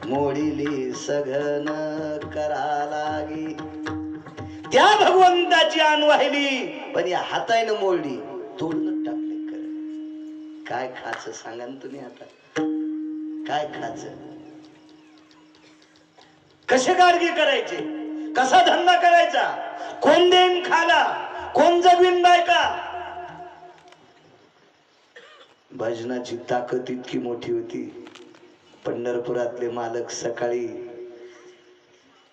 मोडिली सघन करा लागी. त्या भगवंताची आण वाहिली पण या हाताने मोडली, तोडून टाकले. खरं काय खायचं सांगा ना तुम्ही आता, काय खायचं, कसे गाडगे करायचे, कसा धंदा करायचा, कोण देईन खाला, कोण जगवीन बायका. भजनाची ताकद इतकी मोठी होती. पंढरपुरातले मालक सकाळी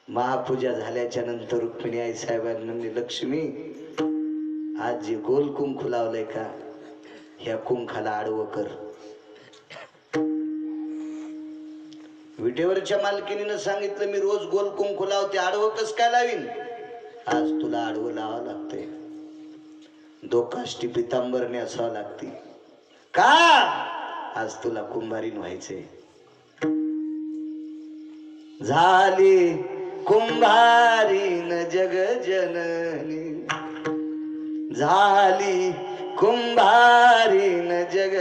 महापूजा झाल्याच्या नंतर रुक्मिणी आई साहेबांना म्हणले, लक्ष्मी आज जे गोल कुंकू लावलंय का, ह्या कुंखाला आडवं कर. विटेवरच्या मालकिनीनं सांगितलं, मी रोज गोल कुंकू लावते, आडवं कस काय लावीन. आज तुला आडवं लावावं लागतंय, दोकाष्टी पितांबर नेसावं लागते. का, आज तुला कुंभारीन व्हायचंय. झाली कुंभारीन जग जननी, झाली कुंभारीन जग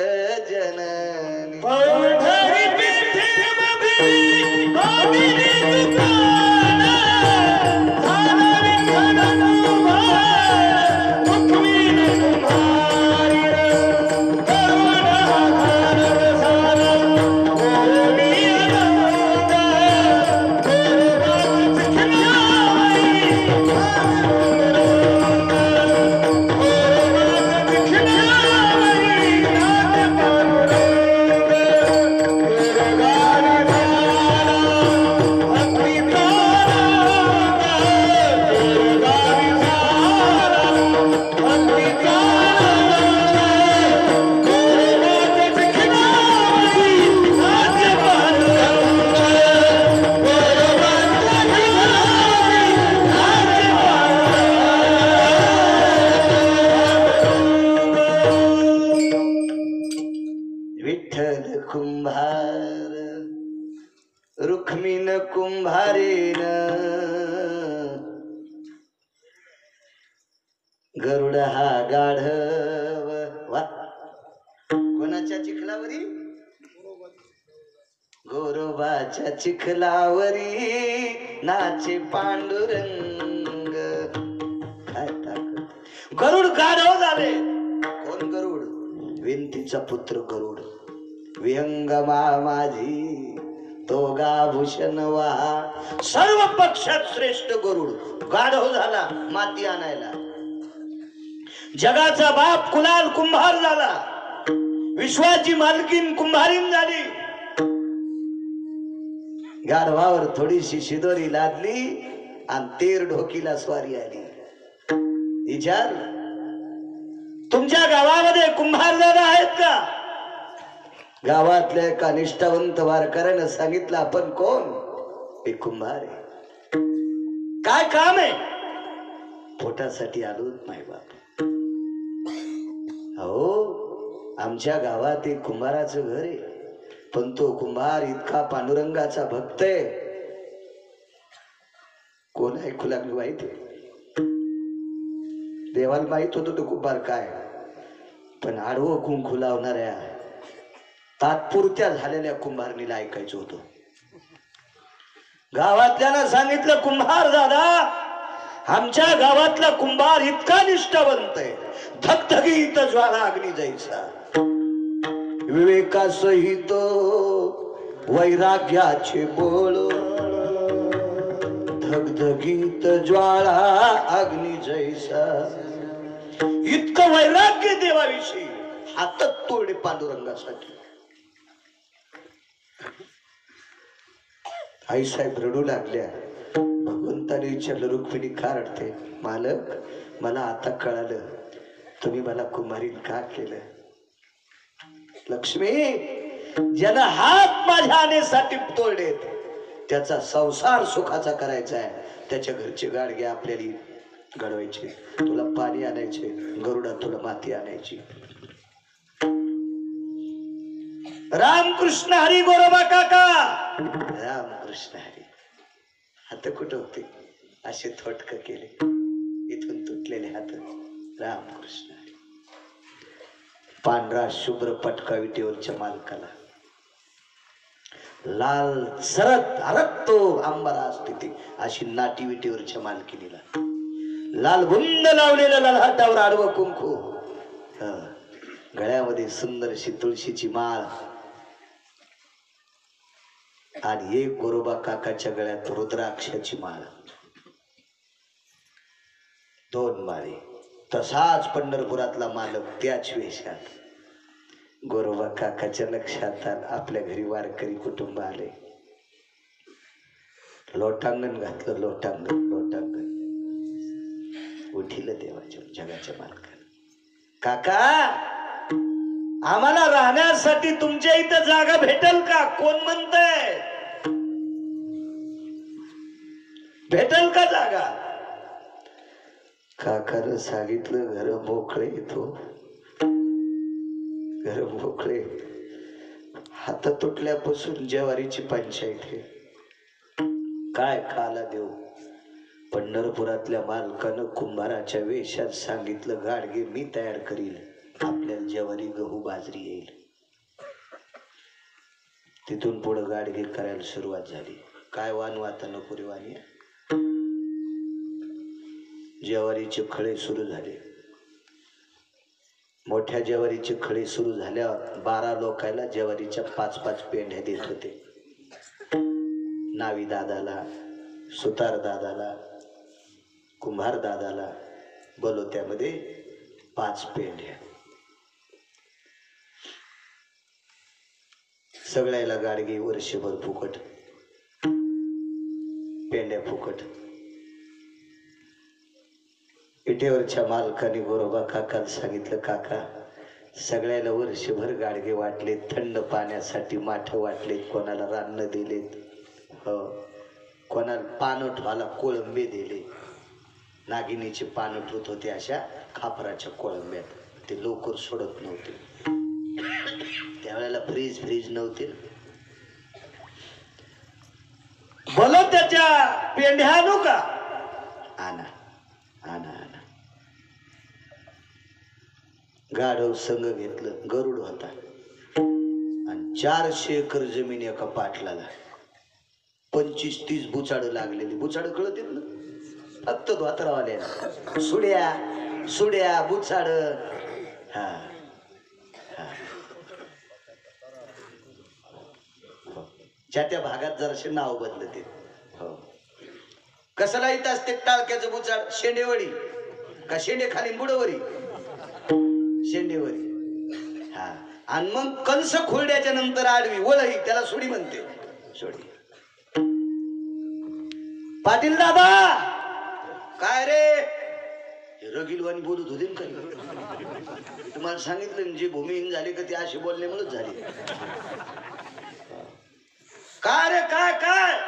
जननी. कुंभार रुक्मिण कुंभारेन, गरुड हा गाढव. वा, कोणाच्या चिखलावरी, गोरोबाच्या चिखलावरी नाचे पांडुरंग. काय ताकद, गरुड गाढव झाले. कोण गरुड, विंतीचा पुत्र गरुड. विहंगमा माझी तो गाभूषण वा, सर्व पक्षात श्रेष्ठ गरुड गाढव झाला माती आणायला. जगाचा बाप कुणाल कुंभार झाला, विश्वाची मालकीन कुंभारीन झाली. गाढवावर थोडीशी शिदोरी लादली आणि तेर ढोकीला स्वारी आली. विचार, तुमच्या गावामध्ये कुंभार दादा आहेत का? गावातल्या एका निष्ठावंत वारकऱ्यानं सांगितलं, आपण कोण, एक कुंभार आहे. काय काम आहे, पोटासाठी आलोच नाही बाप. हो, आमच्या गावात एक कुंभाराचं घर आहे, पण तो कुंभार इतका पांडुरंगाचा भक्त आहे. कोण ऐकू लागली माहिती, देवाला माहित होतं तो कुंभार काय, पण आडवं कुंकू लावणाऱ्या तात्पुरत्या झालेल्या कुंभारणीला ऐकायचं होतं. गावातल्यानं सांगितलं, कुंभार दादा, आमच्या गावातला कुंभार इतका निष्ठावंत आहे, धगधगीत ज्वाला अग्नी जैसा, विवेकासहित वैराग्याचे बोल, धगधगीत ज्वाला अग्नी जैसा. इतकं वैराग्य देवाविषयी, हातात तोडे पांडुरंगासाठी. आई साहेब रडू लागल्या. भगवंताने विचारलं, रुक्मिणी का रडते? मालक, मला आता कळालं तुम्ही मला कुंभारीन का केलं. लक्ष्मी, ज्याला हात माझ्या आणेसाठी तोडलेत, त्याचा संसार सुखाचा करायचा आहे. त्याच्या घरचे गाडगे आपल्याला घडवायचे, तुला पाणी आणायचे, गरुडा तुला माती आणायची. रामकृष्ण हरी. गोरोबा काका, रामकृष्ण हरी. हात कुठं होते, असे थोटक केले, इथून तुटलेले हात. रामकृष्ण हरी. पांढरा शुभ्र पटका विटेवरच्या मालकाला. लाल सरत हरतो अंबरा स्थिती अशी नाटी विटीवरच्या मालकिनीला लाल बुंद लावलेलं ललाटावर आडवं कुंकू, गळ्यामध्ये सुंदरशी तुळशीची माळ आणि एक गोरोबा काकाच्या गळ्यात रुद्राक्षाची माळ, 2 माळे. तसाच पंढरपुरातला मालक त्याच वेशात. गोरोबा काकाच्या लक्षात आलं आपल्या घरी वारकरी कुटुंब आले. लोटांगण घातलं, लोटांगण लोटांगण. उठिलं देवाच्या जगाच्या मालकानं, काका आम्हाला राहण्यासाठी तुमच्या इथं जागा भेटल का? कोण म्हणतंय भेटल का जागा? काकानं सांगितलं घर मोकळे येतो, घर मोकळे. हात तुटल्यापासून ज्वारीची पंचायत आहे. काय खाला देऊ? पंढरपुरातल्या मालकानं कुंभाराच्या वेशात सांगितलं गाडगे मी तयार करील, आपल्या ज्वारी गहू बाजरी येईल. तिथून पुढे गाडगे करायला सुरुवात झाली. काय वानवाता नको रे वाणी. ज्वारीचे खळे सुरू झाले. मोठ्या ज्वारीचे खळे सुरू झाल्यावर 12 लोकायला ज्वारीच्या 5-5 पेंढ्या देत होते. नावी दादाला, सुतार दादाला, कुंभार दादाला बलोत्यामध्ये 5 पेंढ्या. सगळ्याला गाडगे वर्षभर फुकट, पेंड्या फुकट. इटेवरच्या मालकाने गोरोबा काकाला सांगितलं काका सगळ्याला वर्षभर गाडगे वाटले, थंड पाण्यासाठी माठ वाटलेत, कोणाला रान्न दिलेत, कोणाला पानट व्हायला कोळंबे दिले. नागिनीचे पानट होत होते अशा खापराच्या कोळंब्यात, ते लवकर सोडत नव्हते. त्यावेळेला फ्रीज नव्हते. बोलो त्याच्या पेंढ्या आणू का? आणा आणा आणा. गाढव संघ घेतलं, गरुड होता आणि 400 एकर जमीन एका पाटलाला. 25-30 बुचाड लागलेली. बुचाड कळत ना, फक्त धोतरावाल्या सुड्या सुड्या बुचाड. हा ज्या त्या भागात जराशे नाव बदलते. हो, कसं लाईत असते टाळक्याचं बुचाड? शेंडेवडी का शेंडे खाली बुडवरी? शेंडेवरी. हा, आणि मग कंस खोरड्याच्या नंतर आडवी वळही, त्याला सुडी म्हणते. सुडी. पाटील दादा काय रे रगिलवाणी बोलत होते ना काही? तुम्हाला सांगितलं जे भूमिहीन झाले का ते असे बोलण्यामुळेच झाले. काय रे काय काय?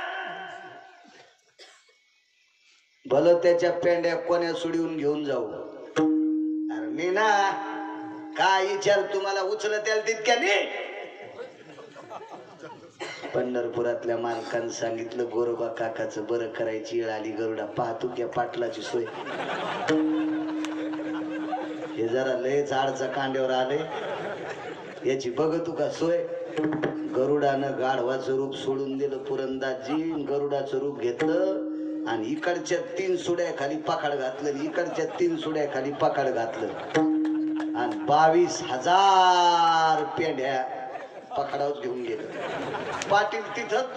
भलं त्याच्या पेंड्या कोण्या सुडीहून घेऊन जाऊ? अरे मी ना काय विचार तुम्हाला उचलत याल तितक्याने? पंढरपुरातल्या मालकानं सांगितलं गोरोबा काकाचं बरं करायची वेळ आली. गरुडा पाहतो क्या पाटलाची सोय. हे जरा लयच आडचा कांड्यावर आले, याची बघतो का सोय? गरुडानं गाढवाचं रूप सोडून दिलं पुरंदाजी, गरुडाचं रूप घेतलं आणि इकडच्या 3 सुड्या खाली पाखाड घातलं, इकडच्या 3 सुड्या खाली पाखाड घातलं आणि 22,000 पेंढ्या पखाडावर घेऊन गेले. पाटील तिथंच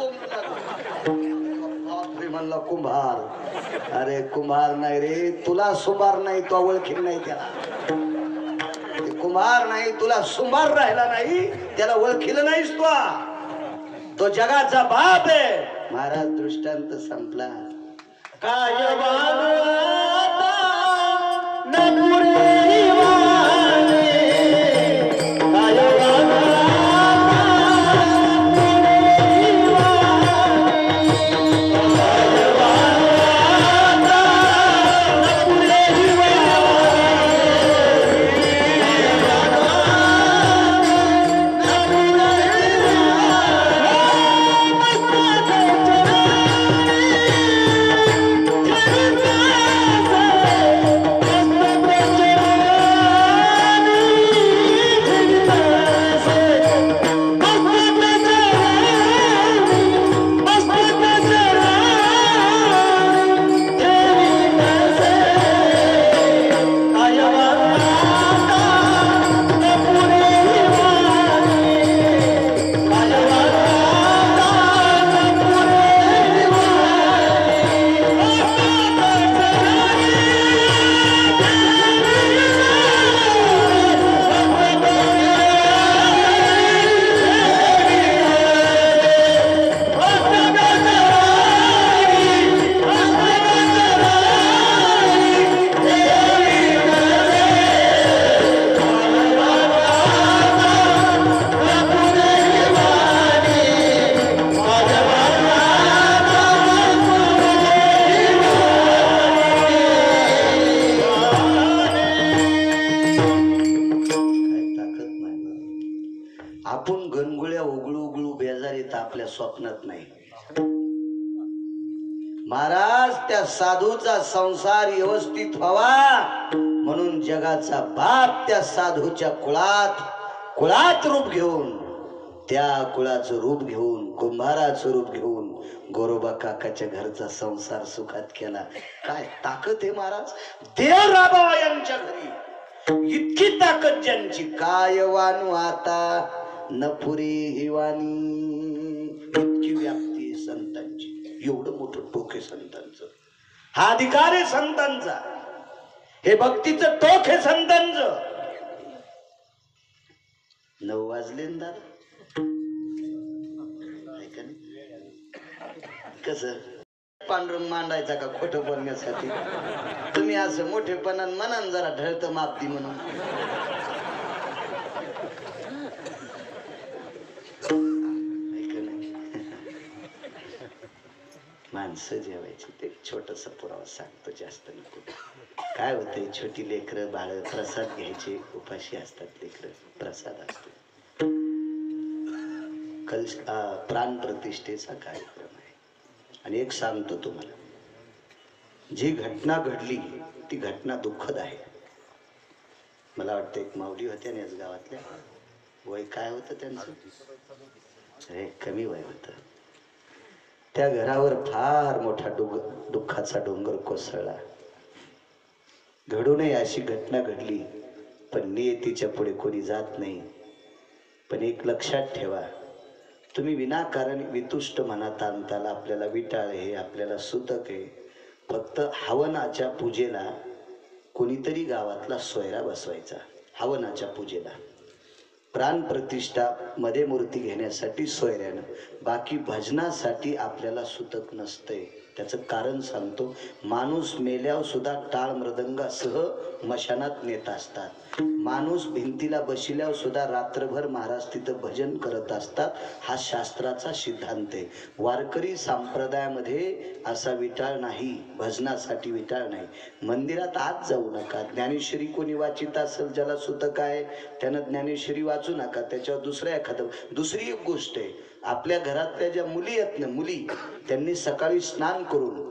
म्हणला कुंभार. अरे कुंभार नाही रे, तुला सुंभार नाही, तो ओळखील नाही त्याला. कुंभार नाही, तुला सुंभार राहिला नाही, त्याला ओळखील नाहीस तो जगाचा बाप आहे. महाराज दृष्टांत संपला. काय स्वप्नात नाही. महाराज त्या साधूचा संसार व्यवस्थित व्हावा म्हणून जगाचा बाप त्या साधूच्या कुळात रूप घेऊन, त्या कुळाचं रूप घेऊन, कुंभाराचं रूप घेऊन गोरोबा काकाच्या घरचा संसार सुखात केला. काय ताकद आहे महाराज. देव राबावा यांच्या घरी इतकी ताकद ज्यांची. काय वानू आता न पुरी ही वाणी, इतकी व्याप्ती आहे संतांची. एवढं मोठं टोक आहे संतांचं. हा अधिकार आहे संतांचा. हे भक्तीचं टोक आहे संतांचं. 9 वाजले ना दादा. कसं पांडुरंग मांडायचा का खोटं बोलण्यासाठी? तुम्ही असं मोठेपणान मनान जरा ढळतं मापती म्हणून. माणसं जेवायची ते छोटस पुरावा सांगतो, जास्त नको. काय होतंय, छोटी लेकरं बाळ प्रसाद घ्यायचे, उपाशी असतात लेकरं, प्रसाद असतो. प्राण प्रतिष्ठेचा कार्यक्रम आहे. आणि एक सांगतो तुम्हाला, जी घटना घडली ती घटना दुःखद आहे. मला वाटतं एक माऊली होत्या याच गावातल्या, वय काय होतं त्यांचं? अरे कमी वय होतं. त्या घरावर फार मोठा दुःखाचा डोंगर कोसळला. घडू नये अशी घटना घडली, पण नियतीच्या पुढे कोणी जात नाही. पण एक लक्षात ठेवा, तुम्ही विनाकारण वितुष्ट मनात आणताल. आपल्याला विटाळ आहे, आपल्याला सुतक आहे. फक्त हवनाच्या पूजेला कोणीतरी गावातला सोयरा बसवायचा. हवनाच्या पूजेला प्राण प्रतिष्ठा मध्ये मूर्ती घेण्यासाठी सोयऱ्यानं, बाकी भजनासाठी आपल्याला सुतक नसतंय. त्याचं कारण सांगतो. माणूस मेल्यावर सुद्धा टाळ मृदंगासह मशानात नेत असतात. माणूस भिंतीला बशिल्यावर सुद्धा रात्रभर महाराज तिथं भजन करत असतात. हा शास्त्राचा सिद्धांत आहे. वारकरी संप्रदायामध्ये असा विटाळ नाही, भजनासाठी विटाळ नाही. मंदिरात आत जाऊ नका. ज्ञानेश्वरी कोणी वाचित असेल, ज्याला सुतक आहे त्यानं ज्ञानेश्वरी वाचू नका. त्याच्यावर दुसरी एक गोष्ट आहे, आपल्या घरातल्या ज्या मुली आहेत ना, मुली, त्यांनी सकाळी स्नान करून,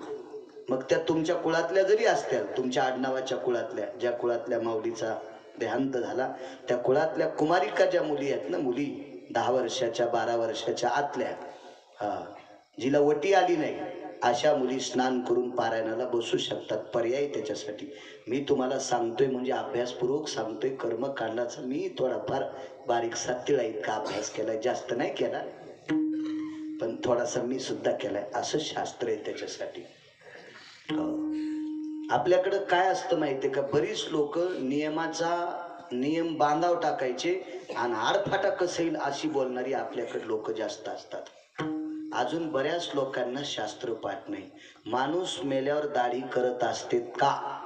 मग त्या तुमच्या कुळातल्या जरी असतील, तुमच्या आडनावाच्या कुळातल्या, ज्या कुळातल्या माऊलीचा देहांत झाला त्या कुळातल्या कुमारिका ज्या मुली आहेत ना, मुली 10 वर्षाच्या 12 वर्षाच्या आतल्या, जिला वटी आली नाही, अशा मुली स्नान करून पारायणाला बसू शकतात. पर्याय त्याच्यासाठी मी तुम्हाला सांगतोय, म्हणजे अभ्यासपूर्वक सांगतोय. कर्मकांडाचा मी थोडाफार बारीकसा तिळा इतका अभ्यास केलाय, जास्त नाही केला, पण थोडासा मी सुद्धा केलाय. असं शास्त्र आहे त्याच्यासाठी. आपल्याकडं काय असतं माहितीये का, बरीच लोक नियम बांधाव टाकायचे आणि आडफाटा कसं येईल अशी बोलणारी आपल्याकडे लोक जास्त असतात. अजून बऱ्याच लोकांना शास्त्र पाठ नाही. माणूस मेल्यावर दाढी करत असते का?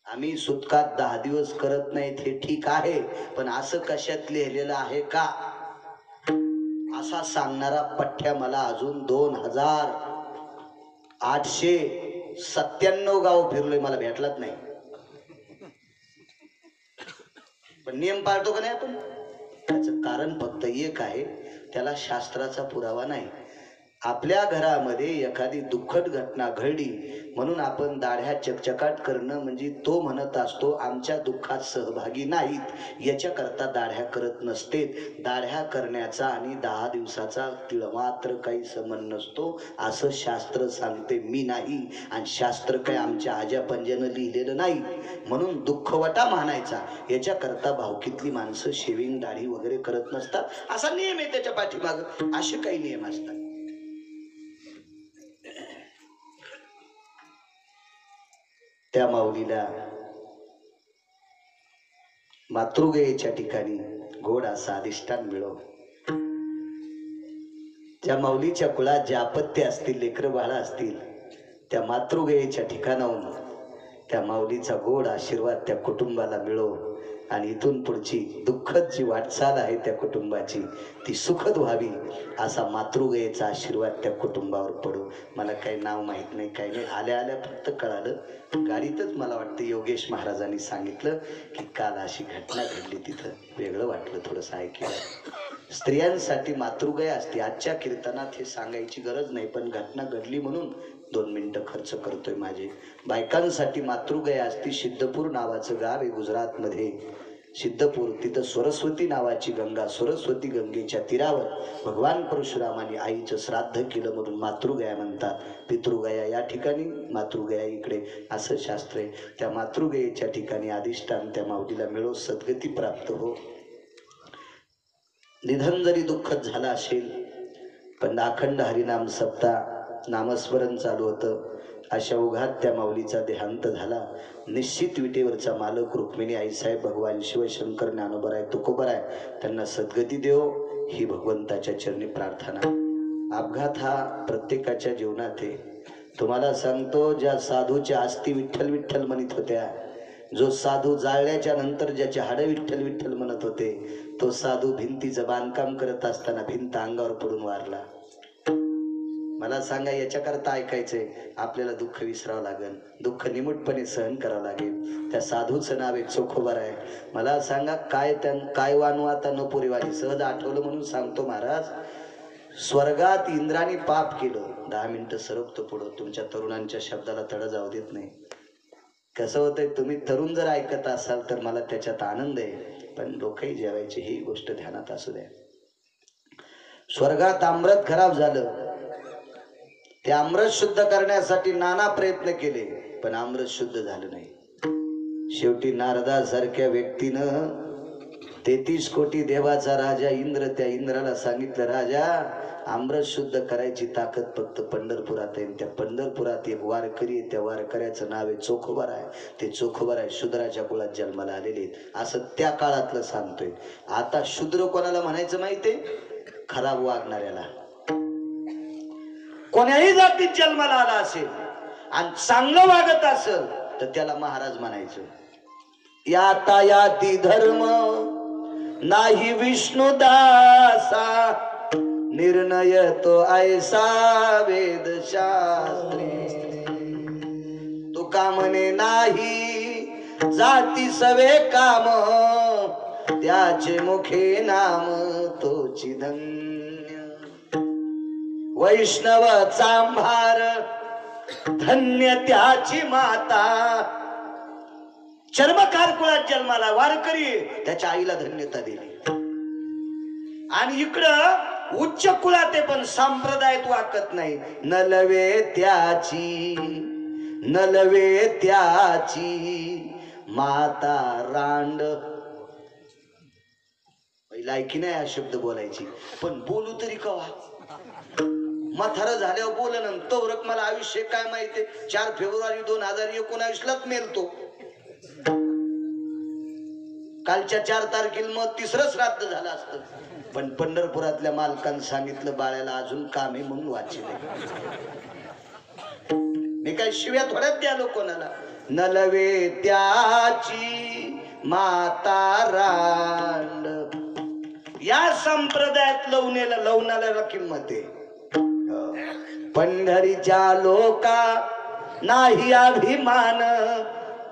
आम्ही सुतकात 10 दिवस करत नाहीत हे ठीक आहे, पण असं कशात लिहिलेलं आहे का? असा सांगणारा पठ्ठ्या मला अजून 2897 गाव फिरलोय, मला भेटलाच नाही. पण नियम पाळतो का नाही आपण? त्याचं कारण फक्त एक आहे, त्याला शास्त्राचा पुरावा नाही. आपल्या घरामध्ये एखादी दुःखद घटना घडली म्हणून आपण दाढ्या चकचकाट करणं म्हणजे तो म्हणत असतो आमच्या दुःखात सहभागी नाहीत, याच्याकरता दाढ्या करत नसते. दाढ्या करण्याचा आणि 10 दिवसाचा तिळमात्र काही संबंध नसतो, असं शास्त्र सांगते. मी नाही, आणि शास्त्र काय आमच्या आज्या पंजानं लिहिलेलं नाही. म्हणून दुःखवटा मानायचा, याच्याकरता भावकीतली माणसं शेविंग दाढी वगैरे करत नसतात. असा नियम आहे त्याच्या पाठीमाग. असे काही नियम असतात. त्या माऊलीला मातृगयेच्या ठिकाणी गोड असा अधिष्ठान मिळो. त्या माऊलीच्या कुळात जे अपत्य असतील, लेकरं बाळा असतील, त्या मातृगयेच्या ठिकाणाहून त्या माऊलीचा गोड आशीर्वाद त्या कुटुंबाला मिळो. आणि इथून पुढची दुःखद जी वाटचाल आहे त्या कुटुंबाची, ती सुखद व्हावी असा मातृगयेचा आशीर्वाद त्या कुटुंबावर पडो. मला काही नाव माहीत नाही, काही नाही. आल्या आल्या फक्त कळालं, गाडीतच मला वाटतं योगेश महाराजांनी सांगितलं की काल अशी घटना घडली तिथं. वेगळं वाटलं थोडंसं ऐकलं. स्त्रियांसाठी मातृगया असते. आजच्या कीर्तनात हे सांगायची गरज नाही, पण घटना घडली म्हणून 2 मिनिटं खर्च करतोय माझे. बायकांसाठी मातृगया असते. सिद्धपूर नावाचं गाव आहे गुजरातमध्ये. सिद्धपूर, तिथं सरस्वती नावाची गंगा, सरस्वती गंगेच्या तीरावर भगवान परशुरामाने आईचं श्राद्ध केलं म्हणून मातृगया म्हणतात. पितृगया या ठिकाणी, मातृगया इकडे, असं शास्त्र आहे. त्या मातृगयेच्या ठिकाणी अधिष्ठान त्या माऊलीला मिळो, सद्गती प्राप्त हो. निधन जरी दुःखद झालं असेल, पण अखंड हरिनाम सप्ताह नामस्मरण चालू होतं. अशा ओघात त्या माऊलीचा देहांत झाला. निश्चित विटेवरचा मालक रुक्मिणी आईसाहेब, भगवान शिवशंकर, ज्ञानोबराय, तुकोबराय त्यांना सद्गती देव, ही भगवंताच्या चरणी प्रार्थना. अपघात हा प्रत्येकाच्या जीवनात आहे. तुम्हाला सांगतो, ज्या साधूच्या आस्ती विठ्ठल विठ्ठल म्हणत होत्या, जो साधू जाळल्याच्या नंतर ज्याचे हाडं विठ्ठल विठ्ठल म्हणत होते, तो साधू भिंतीचं बांधकाम करत असताना भिंत अंगावर पडून वारला. मला सांगा, याच्याकरता ऐकायचंय आपल्याला दुःख विसरावं लागेल, दुःख निमूटपणे सहन करावं लागेल. त्या साधूचं नाव आहे चोखोबाराय. मला सांगा, काय वानू आता न पुरेवाली. सहज आठवलं म्हणून सांगतो महाराज. स्वर्गात इंद्राने पाप केलं. 10 मिनिटं सरकतो पुढं, तुमच्या तरुणांच्या शब्दाला तडा जाऊ देत नाही. कसं होतंय, तुम्ही तरुण जर ऐकत असाल तर मला त्याच्यात आनंद आहे, पण लोकही जेवायची ही गोष्ट ध्यानात असू द्या. स्वर्गात अमृत खराब झालं. ते अमृत शुद्ध करण्यासाठी नाना प्रयत्न केले, पण अमृत शुद्ध झालं नाही. शेवटी नारदासारख्या व्यक्तीनं 33 कोटी देवाचा राजा इंद्र, त्या इंद्राला सांगितलं, राजा, अमृत शुद्ध करायची ताकद फक्त पंढरपुरात आहे. त्या पंढरपुरात एक वारकरी आहे, त्या वारकऱ्याचं नाव आहे चोखोबाराय. ते चोखोबाराय शूद्राच्या कुळात जन्माला आलेले आहेत, असं त्या काळातलं सांगतोय. आता शूद्र कोणाला म्हणायचं माहितीये? खराब वागणाऱ्याला. कोण्याही जातीत जन्माला आला असेल आणि चांगलं वागत असेल तर त्याला महाराज म्हणायचं. याता याती धर्म नाही विष्णुदासा, निर्णय तो ऐसा वेद शास्त्री. तुका म्हणे नाही जाती सवे काम, त्याचे मुखे नाम तोची धन्य. वैष्णव चांभार धन्य त्याची माता. चर्मकार कुळात जन्माला वारकरी, त्याच्या आईला धन्यता दिली. आणि इकडं उच्च कुळात आहे पण संप्रदायात वाकत नाही. नलवे त्याची माता रांड. लायकी नाही हा शब्द बोलायची, पण बोलू तरी कवा. म्हातारं झाल्यावर बोललं तोवरक मला आयुष्य काय माहिती. 4 फेब्रुवारी 2019 मेलतो. कालच्या 4 तारखेला मग 3रं श्राद्ध झालं असतं, पण पंढरपुरातल्या मालकांनी सांगितलं, बाळ्याला अजून काम आहे म्हणून वाचले. मी काय शिव्या थोड्यात द्यालो कोणाला. नलवे त्याची माता रांड. या संप्रदायात लवणाला किंमत आहे. पंढरीच्या लोका नाही अभिमान,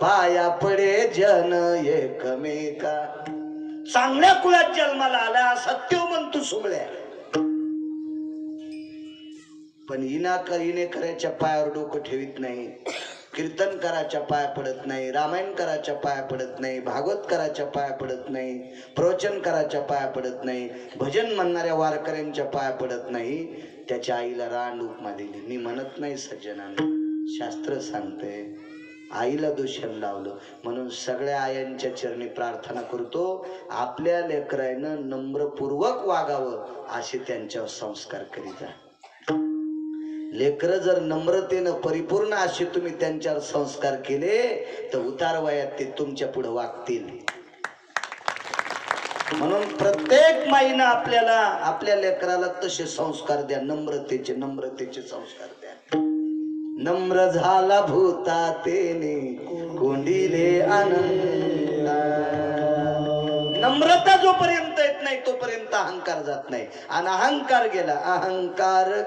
पाया पडे जन एकमेका. चांगल्या कुळात जन्माला आला सत्यो म्हणतो सुमळ्या, पण इने करायच्या पायावर डोकं ठेवीत नाही. कीर्तन कराच्या पाया पडत नाही, रामायण कराच्या पाया पडत नाही, भागवत कराच्या पाया पडत नाही, प्रवचन कराच्या पाया पडत नाही, भजन म्हणणाऱ्या वारकऱ्यांच्या पाया पडत नाही. त्याच्या आईला रांड उपमा दिली. मी म्हणत नाही सज्जनांना, शास्त्र सांगते. आईला दूषण लावलं म्हणून सगळ्या आयांच्या चरणी प्रार्थना करतो, आपल्या लेकरानं नम्रपूर्वक वागावं असे त्यांच्यावर संस्कार करीत जा. लेकरं जर नम्रतेनं परिपूर्ण असे तुम्ही त्यांच्यावर संस्कार केले तर उतार वयात ते तुमच्या पुढे वागतील. म्हणून प्रत्येक माईनं आपल्याला आपल्या लेकराला तसे संस्कार द्या. नम्रतेचे संस्कार द्या. नम्र झाला भूता तेने कोंडिले आनंद. नम्रता जोपर्यंत येत नाही तोपर्यंत अहंकार जात नाही. आणि अहंकार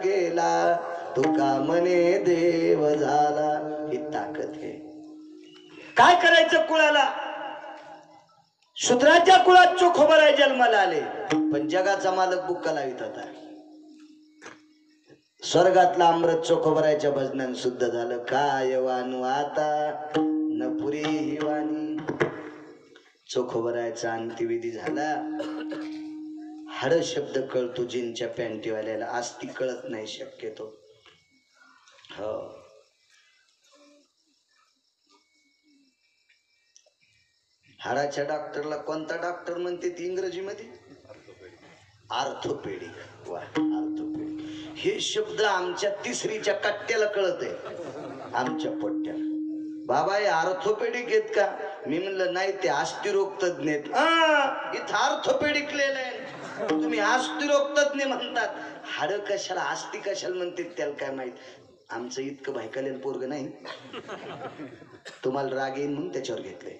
गेला तुका म्हणे देव झाला. ही ताकद आहे. काय करायचं कुळाला? शूद्राच्या कुळात चोखोबराय जन्माला आले, पण जगाचा मालक बुक्का लावित होता. स्वर्गातला अमृत चोखोबरायच्या भजनान शुद्ध झालं. काय वानू आता न पुरे ही वाणी. चोखोबरायचा अंत्यविधी झाला. हाड शब्द कळतो जीनच्या पॅन्टीवाल्याला, आस्ती कळत नाही शक्यतो. हो, हाडाच्या डॉक्टरला कोणता डॉक्टर म्हणते ती इंग्रजीमध्ये? आर्थोपेडिक. वा, आर्थोपेडिक हे शब्द आमच्या तिसरीच्या कट्ट्याला कळत आहे, आमच्या पोट्ट्याला. बाबा हे आर्थोपेडिक आहेत का? मी म्हणलं नाही, ते अस्थिरोग तज्ञ आहेत. इथं आर्थोपेडिक लिहिलंय, तुम्ही अस्थिरोग तज्ञ म्हणतात. हाड कशाला अस्ति कशाला म्हणतात त्याला काय माहित. आमचं इतकं भायकालेलं पोरग नाही, तुम्हाला राग येईन म्हणून त्याच्यावर घेतलंय.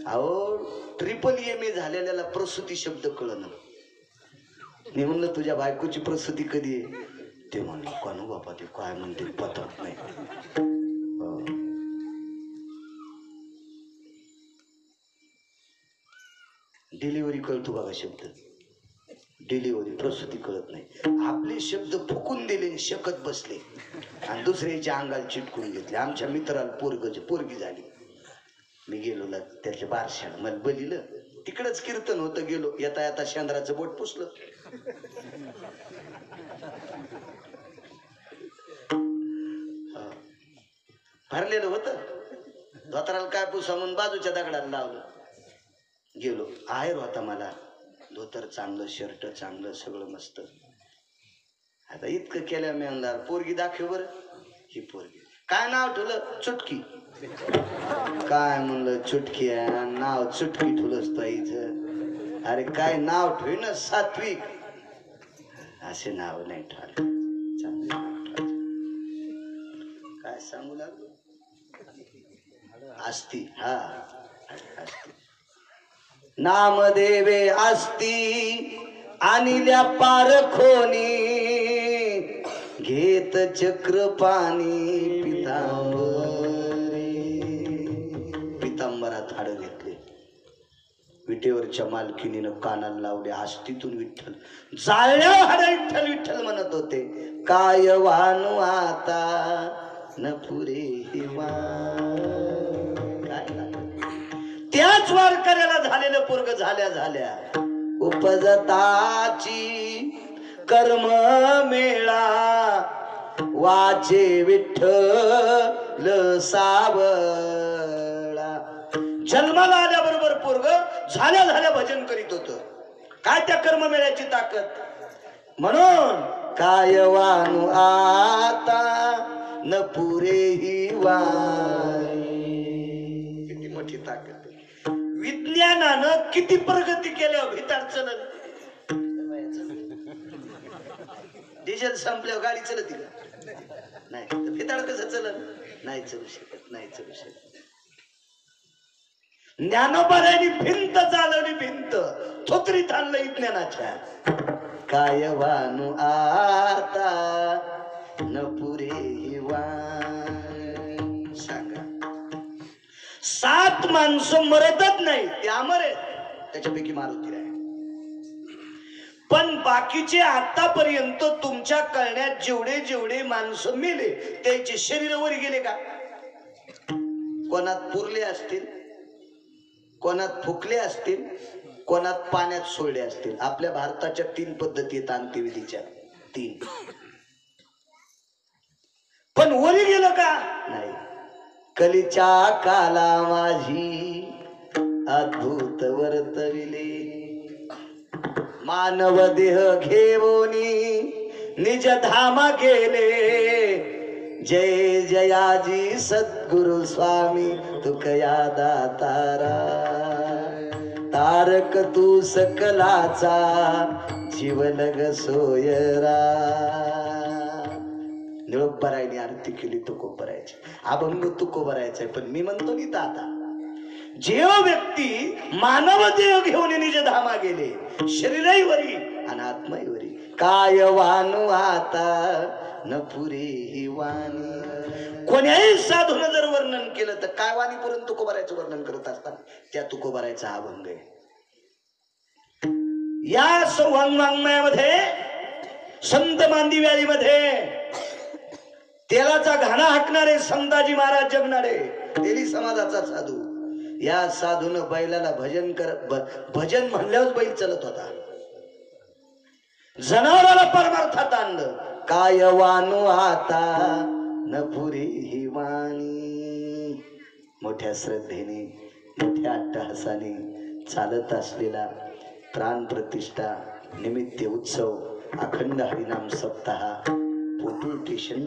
अहो ट्रिपल MA झालेल्याला प्रसूती शब्द कळणं. मी म्हणलं तुझ्या बायकोची प्रसूती कधी आहे? ते म्हणलं कोण बाबा, ते काय म्हणते पटत नाही. डिलिव्हरी कळतो बघा शब्द, डिलिव्हरी, प्रसूती कळत नाही. आपले शब्द फुकून दिले, शकत बसले आणि दुसऱ्याच्या अंगाला चिटकून घेतले. आमच्या मित्राला पोरगी झाली. मी गेलो त्याच्या बारशाला, मला बलिलं तिकडच कीर्तन होतं. गेलो, येता येता शेंद्राचं बोट पुसलं. भरलेलं होतं, धोतराला काय पुसा म्हणून बाजूच्या दगडाला लावलं. गेलो, आहेर होता मला, धोतर चांगलं, शर्ट चांगलं, सगळं मस्त. आता इतकं केलं मी म्हणणार पोरगी दाखव बरं. ही पोरगी, काय नाव ठेवलं? चुटकी. काय म्हणलं चुटकी आहे, नाव चुटकी ठेवलंच पाहिजे. अरे काय नाव ठेवी ना, सात्विक. असे नाव नाही ठेवलं, काय सांगू लागलो? आस्ती. हा, आस्ती. नामदेवे आस्ती आणिल्या पारखोनी, घेत चक्र पाणी पितांबरात हाड घेतले. विटेवरच्या मालकीनीनं कानाला लावले. आस्तीतून विठ्ठल जाळल्या हाड विठ्ठल विठ्ठल म्हणत होते. काय वानू आता न पुरे हिवा. त्याच वारकऱ्याला झालेलं पोरग झाल्या झाल्या उपजताची कर्म मेळा, वाचे विठ्ठल सावळा. जन्माला आल्याबरोबर पोरग झाल्या झाल्या भजन करीत होत. काय त्या कर्म मेळ्याची ताकद. म्हणून काय वानू आता न पुरे ही वाणी. किती मोठी ताकद. विज्ञानानं किती प्रगती केल्यावर भिताड चलत डिझेल संपल्यावर गाडी चलती का? नाही. भिताड कसं चलत? नाही चलू शकत, नाही चलू शकत. ज्ञानोबारांनी भिंत चालवली, भिंत थोतरीत आणलं विज्ञानाच्या. काय वानू आता न पुरे वाणी. सांगा, 7 माणसं मरतच नाही, ते अमर आहेत. त्याच्यापैकी मारुती आहे. पण बाकीचे आतापर्यंत तुमच्या कळण्यात जेवढे जेवढे माणसं मेले, त्याचे शरीर वर गेले का? कोणात पुरले असतील, कोणात फुकले असतील, कोणात पाण्यात सोडले असतील. आपल्या भारताच्या 3 पद्धती आहेत अंत्यविधीच्या, 3. पण वरी गेलं का? नाही. कलीच्या काला माझी अद्भुत वर्तविले, मानव देह घेऊनी निज धामा गेले. जय जयाजी सद्गुरु स्वामी तुकया दातारा. तारक तू सकलाचा जीवलग सोयरा. निळोबरायने आरती केली तुकोबरायची, अभंग तुकोबरायचा. पण मी म्हणतो नी दादा, जेव व्यक्ती मानव देह घेऊन निज धामा गेले, शरीरही वरी आणि आत्माही वरी. काय वानू आता न पुरे ही वाणी. कोण्याही साधून जर वर्णन केलं तर काय वाणीपर्यंत तुकोबारायचं वर्णन करत असताना त्या तुकोबारायचा हा अभंग आहे. या वाङ्मयामध्ये संत मांदिव्याळीमध्ये तेलाचा घाणा हाकणारे संताजी महाराज जगणारे तेली समाजाचा साधू. या साधून बैलाला भजन म्हणल्यावर बैल चलत होता. जनावराला परमार्थात आणलं. काय वानू आता न पुरी ही वाणी. मोठ्या श्रद्धेने मोठ्या अट्टहासाने चालत असलेला प्राण प्रतिष्ठा निमित्त उत्सव अखंड हरिनाम सप्ताह पोटूळ स्टेशन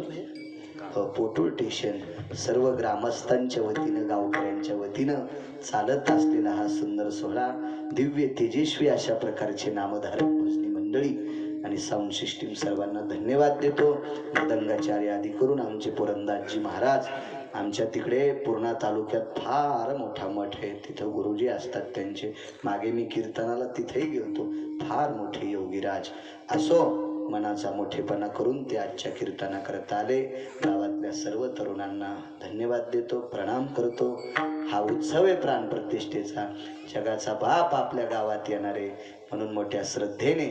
पोटूळ स्टेशन सर्व ग्रामस्थांच्या वतीनं गावकऱ्यांच्या वतीनं चालत असलेला हा सुंदर सोहळा दिव्य तेजस्वी अशा प्रकारचे नामधारक भजनी मंडळी आणि साऊंड सिस्टीम सर्वांना धन्यवाद देतो. मृदंगाचार्य आदी करून आमचे पुरंदासजी महाराज आमच्या तिकडे पूर्णा तालुक्यात फार मोठा मठ आहे. तिथं गुरुजी असतात त्यांचे. मागे मी कीर्तनाला तिथेही गेलतो. फार मोठे योगीराज. असो मनाचा मोठेपणा करून ते आजच्या कीर्तना करता आले. गावातल्या सर्व तरुणांना धन्यवाद देतो, प्रणाम करतो. हा उत्सव आहे प्राण प्रतिष्ठेचा. जगाचा बाप आपल्या गावात येणारे म्हणून मोठ्या श्रद्धेनं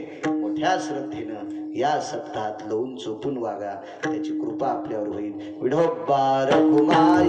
या सप्ताहात लवून चोपून वागा. त्याची कृपा आपल्यावर होईल. विठोबा रखुमाई